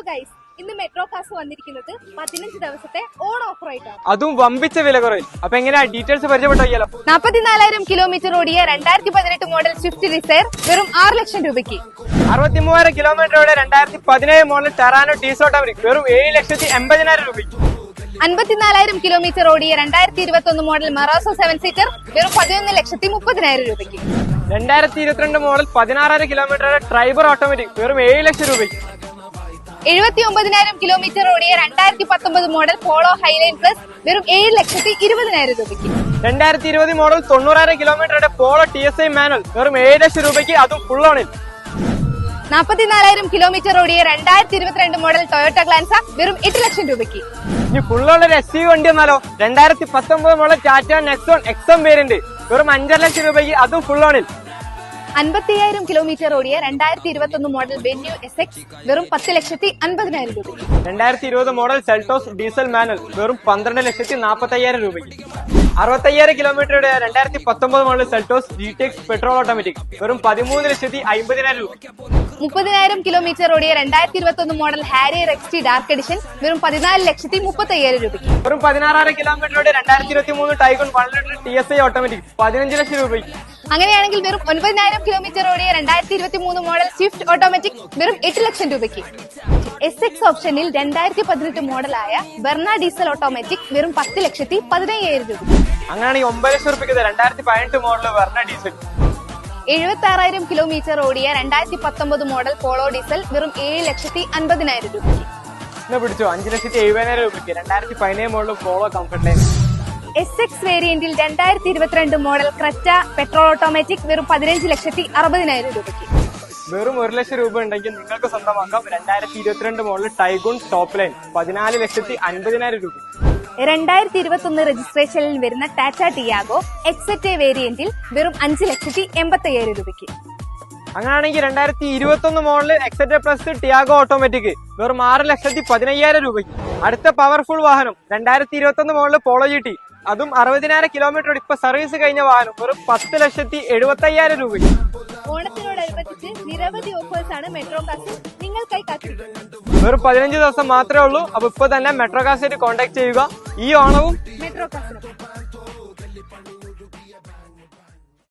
Guys, ഇന്ന് metro കാസ് വന്നിരിക്കുന്നത് 15 ദിവസത്തെ ഓൺ ഓഫർ ആയിട്ടാണ്. അതും വമ്പിച്ച വില കുറവിൽ. അപ്പൊ എങ്ങനെയാ ഡീറ്റെയിൽസ് പരിചയപ്പെട്ടോ? 44,000 കിലോമീറ്റർ ഓടിയ 2018 മോഡൽ സ്വിഫ്റ്റ് ഡിസയർ വെറും 6 ലക്ഷം രൂപയ്ക്ക്. 63,000 കിലോമീറ്റർ ഓടിയ 2017 മോഡൽ ടെറാനോ ഡീസൽ ഓട്ടോമാറ്റിക് വെറും 7,80,000 രൂപയ്ക്ക്. 54,000 കിലോമീറ്റർ ഓടിയ 2021 മോഡൽ മറാസോ 7 സീറ്റർ വെറും 11,30,000 രൂപയ്ക്ക്. 2022 മോഡൽ 16,000 കിലോമീറ്റർ ട്രൈബർ ഓട്ടോമാറ്റിക് വെറും 7 ലക്ഷം രൂപയ്ക്ക്. 79,000 കിലോമീറ്റർ ഓടിയ 2019 മോഡൽ പോളോ ഹൈലൈൻ പ്ലസ് വെറും 7,20,000 രൂപയ്ക്ക്. 2020 മോഡൽ 90,000 കിലോമീറ്ററുടെ പോളോ TSI മാനുവൽ വെറും 7 ലക്ഷം രൂപയ്ക്ക്, അതും ഫുൾ ഓണിൽ. 44,000 കിലോമീറ്റർ ഓടിയ 2022 മോഡൽ ടൊയോട്ട ഗ്ലാൻസ വെറും 8 ലക്ഷം രൂപയ്ക്ക്. ഇനി ഫുള്ളുള്ള ഒരു SUV വണ്ടി വന്നാലോ? 2019 model Tata Nexon XM variant വെറും 5 ലക്ഷം രൂപയ്ക്ക്, അതും ഫുൾ ഓണിൽ. 50,000 കിലോമീറ്റർ ഓടിയ 2021 മോഡൽ വെന്യൂ SX വെറും 10,50,000 രൂപയ്ക്ക്. 2020 മോഡൽ സെൽട്ടോസ് ഡീസൽ മാനുവൽ വെറും 12,40,000 രൂപയ്ക്ക്. 65,000 കിലോമീറ്ററുടെ 2019 model Seltos GTX petrol automatic വെറും 13,50,000 രൂപയ്ക്ക്. 30,000 കിലോമീറ്റർ ഓടിയ 2021 model Harrier XT dark edition വെറും 14,30,000 രൂപയ്ക്ക്. വെറും 16,000 കിലോമീറ്ററുടെ 2023 ടൈഗൺ 1 ലിറ്റർ TSI ഓട്ടോമാറ്റിക് 15 ലക്ഷം രൂപയ്ക്ക്. അങ്ങനെയാണെങ്കിൽ വെറും 9,000 കിലോമീറ്റർ ഓടിയ 2023 മോഡൽ സ്വിഫ്റ്റ് ഓട്ടോമാറ്റിക് വെറും 8 ലക്ഷം രൂപയ്ക്ക്. SX ഓപ്ഷനിൽ 2018 മോഡലായ ബെർണ ഡീസൽ ഓട്ടോമാറ്റിക് വെറും 10,15,000 രൂപ. അങ്ങനെയാണെങ്കിൽ 9 ലക്ഷം രൂപയ്ക്ക് 2018 മോഡൽ ബെർണ ഡീസൽ. 76,000 കിലോമീറ്റർ ഓടിയ 2019 മോഡൽ പോളോ ഡീസൽ വെറും 7,50,000 രൂപയ്ക്ക്. പിടിച്ചോ 5,70,000 രൂപയ്ക്ക് 2017 model Polo comfort line. SX വേരിയന്റിൽ 2022 മോഡൽ ക്രെറ്റ പെട്രോൾ ഓട്ടോമാറ്റിക് വെറും 15,60,000 രൂപയ്ക്ക്. വെറും 1 ലക്ഷം രൂപ ഉണ്ടെങ്കിൽ നിങ്ങൾക്ക് സ്വന്തമാക്കാം 2022 മോഡൽ ടൈഗൺ ടോപ്പ് ലൈൻ 14,50,000 രൂപ. 2021 രജിസ്ട്രേഷനിൽ വരുന്ന ടാറ്റ ടിയാഗോ എക്സെറ്റ് വേരിയന്റിൽ വെറും 5,80,000 രൂപയ്ക്ക്. അങ്ങനെയാണെങ്കിൽ 2021 model exact plus Tiago automatic വെറും 6,15,000 രൂപയ്ക്ക്. അടുത്ത പവർഫുൾ വാഹനം 2021 മോഡൽ പോളോ GT, അതും 60,000 കിലോമീറ്റർ ഇപ്പൊ സർവീസ് കഴിഞ്ഞ വാഹനം വെറും 10,70,000 രൂപയ്ക്ക്. ഓണത്തിനോടനുബന്ധിച്ച് നിരവധി ഓഫേഴ്സ് ആണ് മെട്രോ കാസിൽ നിങ്ങൾക്കായി കാത്തിരിക്കുന്നത്. വെറും 15 ദിവസം മാത്രമേ ഉള്ളൂ. അപ്പൊ ഇപ്പൊ തന്നെ മെട്രോ കാസായിട്ട് കോൺടാക്ട് ചെയ്യുക. ഈ ഓണവും മെട്രോ കാസിൽ.